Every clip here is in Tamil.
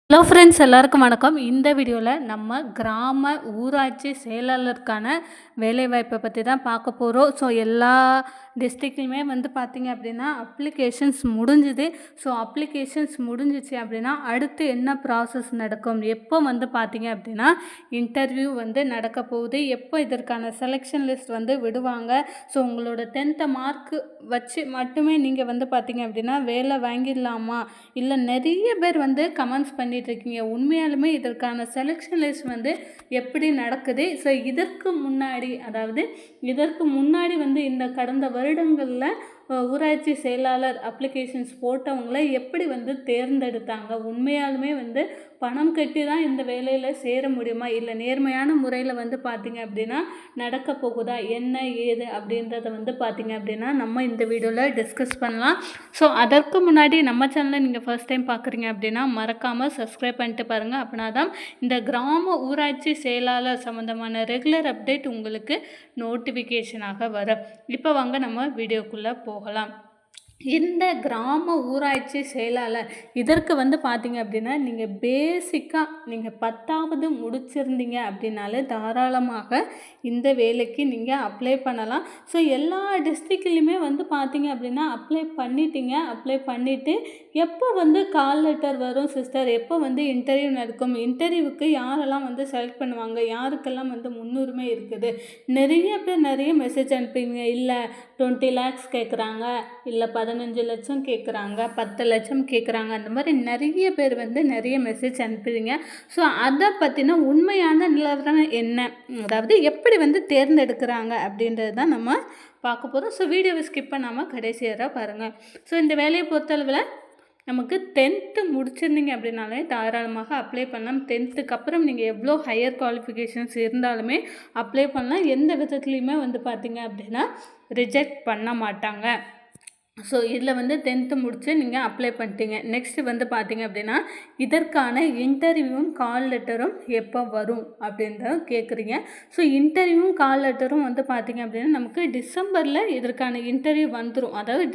ஹலோ ஃப்ரெண்ட்ஸ், எல்லாருக்கும் வணக்கம். இந்த வீடியோவில் நம்ம கிராம ஊராட்சி செயலாளருக்கான வேலைவாய்ப்பை பற்றி தான் பார்க்க போகிறோம். ஸோ எல்லா டிஸ்ட்ரிக்ட்லையுமே பார்த்திங்க அப்படின்னா அப்ளிகேஷன்ஸ் முடிஞ்சுது. ஸோ அப்ளிகேஷன்ஸ் முடிஞ்சிச்சு அப்படின்னா அடுத்து என்ன ப்ராசஸ் நடக்கும், எப்போ பார்த்திங்க அப்படின்னா இன்டர்வியூ நடக்க போகுது, எப்போ இதற்கான செலெக்ஷன் லிஸ்ட் விடுவாங்க. ஸோ உங்களோட 10th மார்க்கு வச்சு மட்டுமே நீங்கள் பார்த்திங்க அப்படின்னா வேலை வாங்கிடலாமா, இல்லை நிறைய பேர் கமெண்ட்ஸ் பண்ணிகிட்ருக்கீங்க. உண்மையாலுமே இதற்கான செலெக்ஷன் லிஸ்ட் எப்படி நடக்குது? ஸோ இதற்கு முன்னாடி இந்த கடந்த வருடங்களில் ஊராட்சி செயலாளர் அப்ளிகேஷன்ஸ் போட்டவங்கள எப்படி தேர்ந்தெடுத்தாங்க? உண்மையாலுமே பணம் கட்டி தான் இந்த வேலையில் சேர முடியுமா, இல்லை நேர்மையான முறையில் பார்த்திங்க அப்படின்னா நடக்க போகுதா, என்ன ஏது அப்படின்றத பார்த்திங்க அப்படின்னா நம்ம இந்த வீடியோவில் டிஸ்கஸ் பண்ணலாம். ஸோ அதற்கு முன்னாடி நம்ம சேனலை நீங்கள் ஃபர்ஸ்ட் டைம் பார்க்குறீங்க அப்படின்னா மறக்காமல் சப்ஸ்கிரைப் பண்ணிட்டு பாருங்கள். அப்படின்னா தான் இந்த கிராம ஊராட்சி செயலாளர் சம்மந்தமான ரெகுலர் அப்டேட் உங்களுக்கு நோட்டிஃபிகேஷனாக வரும். இப்போ வாங்க நம்ம வீடியோக்குள்ளே போகலாம். இந்த கிராம ஊராட்சி செயலாளர் இதற்கு பார்த்திங்க அப்படின்னா நீங்கள் பேசிக்காக நீங்கள் 10வது முடிச்சிருந்தீங்க அப்படின்னாலே தாராளமாக இந்த வேலைக்கு நீங்கள் அப்ளை பண்ணலாம். ஸோ எல்லா டிஸ்ட்ரிக்ட்லேயுமே பார்த்திங்க அப்படின்னா அப்ளை பண்ணிவிட்டு எப்போ கால் லெட்டர் வரும் சிஸ்டர், எப்போ இன்டர்வியூ நடக்கும், இன்டர்வியூவுக்கு யாரெல்லாம் செலக்ட் பண்ணுவாங்க, யாருக்கெல்லாம் முன்னுரிமை இருக்குது, நிறைய மெசேஜ் அனுப்புவீங்க. இல்லை 20 lakhs கேட்குறாங்க, இல்லை 15 லட்சம் கேட்குறாங்க, 10 லட்சம் கேட்குறாங்க, அந்த மாதிரி நிறைய பேர் நிறைய மெசேஜ் அனுப்புறீங்க. ஸோ அதை பற்றின உண்மையான நிலவரம் என்ன, அதாவது எப்படி தேர்ந்தெடுக்கிறாங்க அப்படின்றது தான் நம்ம பார்க்க போகிறோம். ஸோ வீடியோவை ஸ்கிப் பண்ணாமல் கடைசி வரை பாருங்கள். ஸோ இந்த வேலையை பொறுத்தளவில் நமக்கு 10th முடிச்சிருந்தீங்க அப்படின்னாலே தாராளமாக அப்ளை பண்ணலாம். 10th அப்புறம் நீங்கள் எவ்வளோ ஹையர் குவாலிஃபிகேஷன்ஸ் இருந்தாலுமே அப்ளை பண்ணலாம். எந்த விதத்துலையுமே பார்த்திங்க அப்படின்னா ரிஜெக்ட் பண்ண மாட்டாங்க. ஸோ இதில் 10th முடித்து நீங்கள் அப்ளை பண்ணிட்டீங்க. நெக்ஸ்ட்டு பார்த்திங்க அப்படின்னா இதற்கான இன்டர்வியூவும் கால் லெட்டரும் எப்போ வரும் அப்படின்றத கேட்குறீங்க. ஸோ இன்டர்வியூவும் கால் லெட்டரும் பார்த்திங்க அப்படின்னா நமக்கு டிசம்பரில் இதற்கான இன்டர்வியூ வந்துடும். அதாவது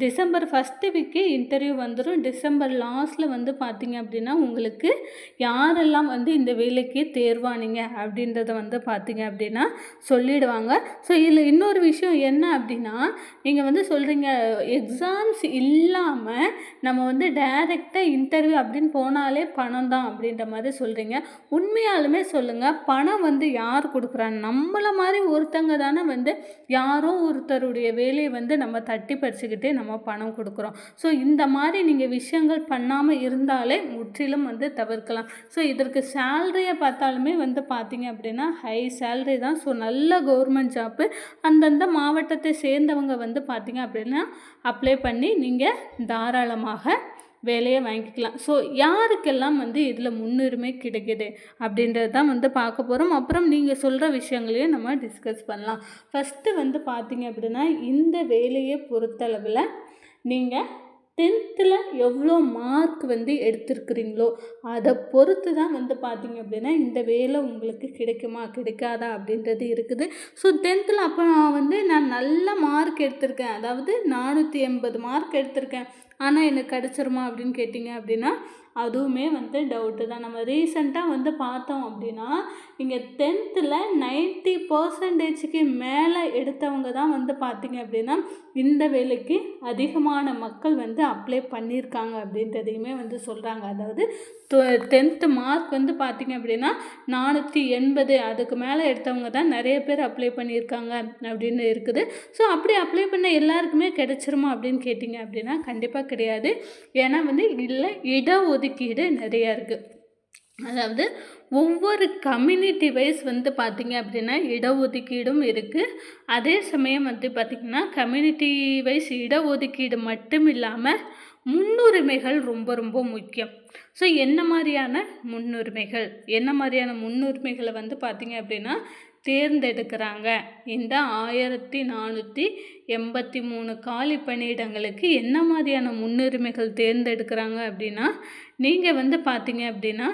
டிசம்பர் ஃபஸ்ட்டு வீக்கே இன்டர்வியூ வந்துடும். டிசம்பர் லாஸ்ட்டில் பார்த்திங்க அப்படின்னா உங்களுக்கு யாரெல்லாம் இந்த வேலைக்கு தேர்வானீங்க அப்படின்றத பார்த்திங்க அப்படின்னா சொல்லிடுவாங்க. ஸோ இதில் இன்னொரு விஷயம் என்ன அப்படின்னா, நீங்கள் சொல்கிறீங்க எக்ஸாம்ஸ் இல்லாமல் நம்ம டைரெக்டாக இன்டர்வியூ அப்படின்னு போனாலே பணம் தான் அப்படின்ற மாதிரி சொல்கிறீங்க. உண்மையாலுமே சொல்லுங்கள், பணம் யார் கொடுக்குறாங்க? நம்மளை மாதிரி ஒருத்தங்க தானே யாரோ ஒருத்தருடைய வேலையை நம்ம தட்டி பறிச்சுக்கிட்டு நம்ம பணம் கொடுக்குறோம். ஸோ இந்த மாதிரி நீங்கள் விஷயங்கள் பண்ணாமல் இருந்தாலே முற்றிலும் தவிர்க்கலாம். ஸோ இதற்கு சேலரியை பார்த்தாலுமே பார்த்திங்க அப்படின்னா ஹை சேலரி தான். ஸோ நல்ல கவர்மெண்ட் ஜாப்பு. அந்தந்த மாவட்டத்தை சேர்ந்தவங்க பார்த்திங்க அப்படின்னா அப்ளை பண்ணி நீங்கள் தாராளமாக வேலையை வாங்கிக்கலாம். ஸோ யாருக்கெல்லாம் இதில் முன்னுரிமை கிடைக்குது அப்படின்றது தான் பார்க்க போகிறோம். அப்புறம் நீங்கள் சொல்கிற விஷயங்களையும் நம்ம டிஸ்கஸ் பண்ணலாம். ஃபஸ்ட்டு பார்த்திங்க அப்படின்னா இந்த வேலையை பொறுத்தளவில் நீங்கள் 10th எவ்வளோ மார்க் எடுத்திருக்கிறீங்களோ அதை பொறுத்து தான் பார்த்திங்க அப்படின்னா இந்த வேலை உங்களுக்கு கிடைக்குமா கிடைக்காதா அப்படின்றது இருக்குது. ஸோ 10th அப்போ நான் நல்ல மார்க் எடுத்திருக்கேன், அதாவது 480 மார்க் எடுத்திருக்கேன், ஆனால் எனக்கு கிடச்சிருமா அப்படின்னு கேட்டிங்க அப்படின்னா அதுவுமே டவுட்டு தான். நம்ம ரீசெண்டாக பார்த்தோம் அப்படின்னா இங்கே 10th 90% மேலே எடுத்தவங்க தான் பார்த்திங்க அப்படின்னா இந்த வேலைக்கு அதிகமான மக்கள் அப்ளை பண்ணியிருக்காங்க அப்படின்றதையுமே சொல்கிறாங்க. அதாவது 10th மார்க் பார்த்திங்க அப்படின்னா 480 அதுக்கு மேலே எடுத்தவங்க தான் நிறைய பேர் அப்ளை பண்ணியிருக்காங்க அப்படின்னு இருக்குது. ஸோ அப்படி அப்ளை பண்ண எல்லாருக்குமே கிடைச்சிருமா அப்படின்னு கேட்டிங்க அப்படின்னா கண்டிப்பாக கிடையாது. ஏன்னா இல்லை இடஒதுக்கீடு நிறையா இருக்குது. அதாவது ஒவ்வொரு கம்யூனிட்டி வைஸ் பார்த்திங்க அப்படின்னா இடஒதுக்கீடும் இருக்குது. அதே சமயம் பார்த்திங்கன்னா கம்யூனிட்டி வைஸ் இடஒதுக்கீடு மட்டும் இல்லாமல் முன்னுரிமைகள் ரொம்ப ரொம்ப முக்கியம். ஸோ என்ன மாதிரியான முன்னுரிமைகளை பார்த்திங்க அப்படின்னா தேர்ந்தெடுக்கிறாங்க. இந்த 1483 காலி பணியிடங்களுக்கு என்ன மாதிரியான முன்னுரிமைகள் தேர்ந்தெடுக்கிறாங்க அப்படின்னா, நீங்கள் பார்த்திங்க அப்படின்னா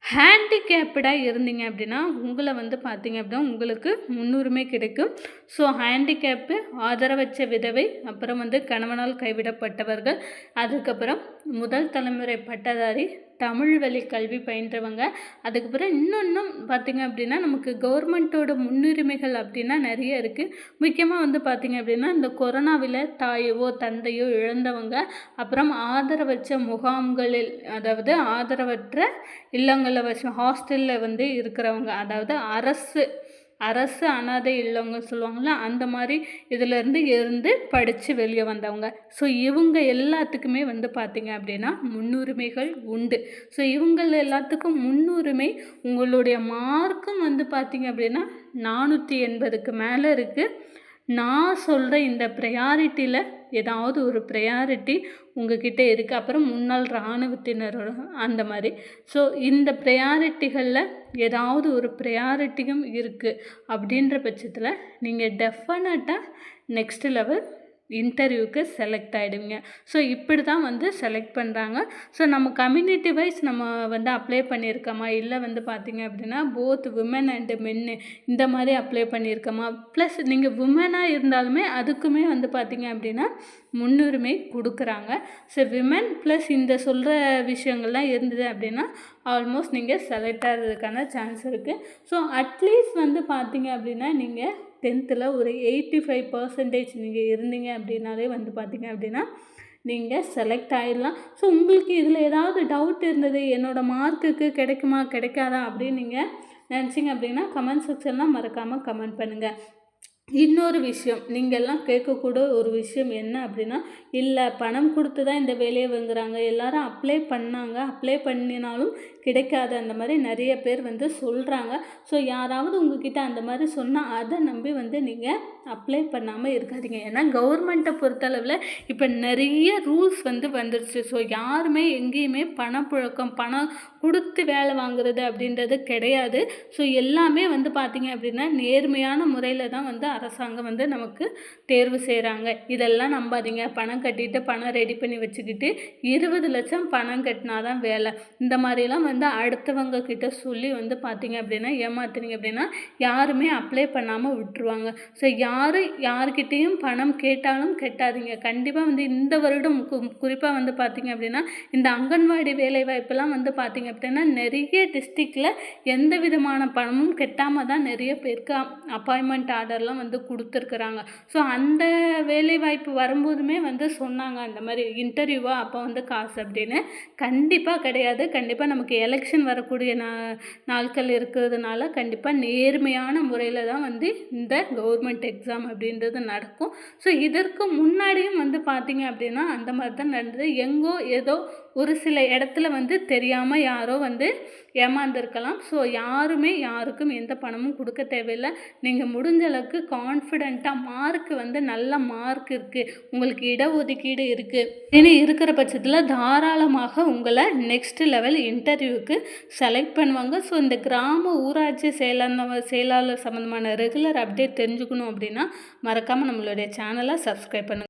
ஹேண்டிகேப்டாக இருந்தீங்க அப்படின்னா உங்களை பார்த்திங்க அப்படின்னா உங்களுக்கு முன்னுரிமை கிடைக்கும். ஸோ ஹேண்டிகேப்பு, ஆதரவற்ற விதவை, அப்புறம் கணவனால் கைவிடப்பட்டவர்கள், அதுக்கப்புறம் முதல் தலைமுறை பட்டதாரி, தமிழ் வழி கல்வி பயின்றவங்க. அதுக்கப்புறம் இன்னொன்னும் பார்த்திங்க அப்படின்னா நமக்கு கவர்மெண்ட்டோட முன்னுரிமைகள் அப்படின்னா நிறைய இருக்குது. முக்கியமாக வந்து பார்த்திங்க அப்படின்னா இந்த கொரோனாவில் தாயவோ தந்தையோ இழந்தவங்க, அப்புறம் ஆதரவற்ற முகாம்களில், அதாவது ஆதரவற்ற இல்லங்களில் வச்சு ஹாஸ்டலில் வந்து இருக்கிறவங்க, அதாவது அரசு அனாதை இல்லவங்க சொல்லுவாங்கள்ல, அந்த மாதிரி இருந்து படித்து வெளியே வந்தவங்க. ஸோ இவங்க எல்லாத்துக்குமே வந்து பார்த்திங்க அப்படின்னா முன்னுரிமைகள் உண்டு. ஸோ இவங்க எல்லாத்துக்கும் முன்னுரிமை. உங்களுடைய மார்க்கும் வந்து பார்த்திங்க அப்படின்னா 480க்கு மேலே இருக்குது. நான் சொல்கிற இந்த ப்ரையாரிட்டியில் ஏதாவது ஒரு ப்ரையாரிட்டி உங்ககிட்ட இருக்குது. அப்புறம் முன்னாள் இராணுவத்தினரோட அந்த மாதிரி. ஸோ இந்த ப்ரையாரிட்டிகளில் ஏதாவது ஒரு ப்ரையாரிட்டியும் இருக்குது அப்படின்ற பட்சத்தில் நீங்கள் டெஃபினட்டாக நெக்ஸ்ட் லெவல் இன்டர்வியூக்கு செலக்ட் ஆகிடுவீங்க. ஸோ இப்படி தான் வந்து செலக்ட் பண்ணுறாங்க. ஸோ நம்ம கம்யூனிட்டி வைஸ் நம்ம வந்து அப்ளை பண்ணியிருக்கோமா, இல்லை வந்து பார்த்திங்க அப்படின்னா போத் விமன் அண்டு மென்னு இந்த மாதிரி அப்ளை பண்ணியிருக்கோமா, ப்ளஸ் நீங்கள் விமனாக இருந்தாலுமே அதுக்குமே வந்து பார்த்திங்க அப்படின்னா முன்னுரிமை கொடுக்குறாங்க. ஸோ விமன் ப்ளஸ் இந்த சொல்கிற விஷயங்கள்லாம் இருந்தது அப்படின்னா ஆல்மோஸ்ட் நீங்கள் செலக்ட் ஆகிறதுக்கான சான்ஸ் இருக்குது. ஸோ அட்லீஸ்ட் வந்து பார்த்திங்க அப்படின்னா நீங்கள் 10th ஒரு 85% நீங்கள் இருந்தீங்க அப்படின்னாலே வந்து பார்த்திங்க அப்படின்னா நீங்கள் செலக்ட் ஆகிடலாம். ஸோ உங்களுக்கு இதில் ஏதாவது டவுட் இருந்தது, என்னோடய மார்க்குக்கு கிடைக்குமா கிடைக்காதா அப்படின்னு நீங்கள் நினச்சிங்க அப்படின்னா கமெண்ட் செக்ஷன்லாம் மறக்காமல் கமெண்ட் பண்ணுங்கள். இன்னொரு விஷயம், நீங்கள்லாம் கேட்கக்கூட ஒரு விஷயம் என்ன அப்படின்னா, இல்லை பணம் கொடுத்து தான் இந்த வேலையை வாங்குறாங்க, எல்லாரும் அப்ளை பண்ணினாலும் கிடைக்காது, அந்த மாதிரி நிறைய பேர் வந்து சொல்கிறாங்க. ஸோ யாராவது உங்ககிட்ட அந்த மாதிரி சொன்னால் அதை நம்பி வந்து நீங்கள் அப்ளை பண்ணாமல் இருக்காதீங்க. ஏன்னா கவர்மெண்ட்டை பொறுத்தளவில் இப்போ நிறைய ரூல்ஸ் வந்து வந்துருச்சு. ஸோ யாருமே எங்கேயுமே பணப்புழக்கம், பணம் கொடுத்து வேலை வாங்குறது அப்படின்றது கிடையாது. ஸோ எல்லாமே வந்து பார்த்திங்க அப்படின்னா நேர்மையான முறையில் தான் வந்து அரசாங்கம் வந்து நமக்கு தேர்வு செய்கிறாங்க. இதெல்லாம் நம்பாதீங்க. பணம் கட்டிட்டு பணம் ரெடி பண்ணி வச்சுக்கிட்டு 20 லட்சம் பணம் கட்டினா தான் வேலை, இந்த மாதிரிலாம் வந்து அடுத்தவங்க கிட்ட சொல்லி வந்து பார்த்திங்க அப்படின்னா ஏமாத்துனீங்க அப்படின்னா யாருமே அப்ளை பண்ணாமல் விட்டுருவாங்க. ஸோ யாருக்கிட்டேயும் பணம் கேட்டாலும் கட்டாதீங்க. கண்டிப்பாக வந்து இந்த வருடம் குறிப்பாக வந்து பார்த்திங்க அப்படின்னா இந்த அங்கன்வாடி வேலைவாய்ப்பெல்லாம் வந்து பார்த்திங்க அப்படின்னா நிறைய டிஸ்ட்ரிக்டில் எந்த விதமான பணமும் கட்டாமல் தான் நிறைய பேருக்கு அப்பாயின்மெண்ட் ஆர்டர்லாம் வந்து கொடுத்துருக்குறாங்க. ஸோ அந்த வேலைவாய்ப்பு வரும்போதுமே வந்து சொன்னாங்க அந்த மாதிரி இன்டர்வியூவா அப்போ வந்து காசு அப்படின்னு. கண்டிப்பாக கிடையாது. கண்டிப்பாக நமக்கு எலெக்ஷன் வரக்கூடிய நாட்கள் இருக்கிறதுனால கண்டிப்பாக நேர்மையான முறையில் தான் வந்து இந்த கவர்மெண்ட் எக்ஸாம் அப்படின்றது நடக்கும். ஸோ இதற்கு முன்னாடியும் வந்து பார்த்திங்க அப்படின்னா அந்த மாதிரி தான் நடந்தது. எங்கோ ஏதோ ஒரு சில இடத்துல வந்து தெரியாமல் யாரோ வந்து ஏமாந்துருக்கலாம். ஸோ யாருக்கும் எந்த பணமும் கொடுக்க தேவையில்லை. நீங்கள் முடிஞ்ச அளவுக்கு கான்ஃபிடெண்ட்டாக மார்க் வந்து நல்ல மார்க் இருக்குது, உங்களுக்கு இடஒதுக்கீடு இருக்குது இருக்கிற பட்சத்தில் தாராளமாக உங்களை நெக்ஸ்ட் லெவல் இன்டர்வியூக்கு செலக்ட் பண்ணுவாங்க. ஸோ இந்த கிராம ஊராட்சி செயலாளர் சம்மந்தமான ரெகுலர் அப்டேட் தெரிஞ்சுக்கணும் அப்படின்னா மறக்காமல் நம்மளுடைய சேனலை சப்ஸ்கிரைப் பண்ணுங்கள்.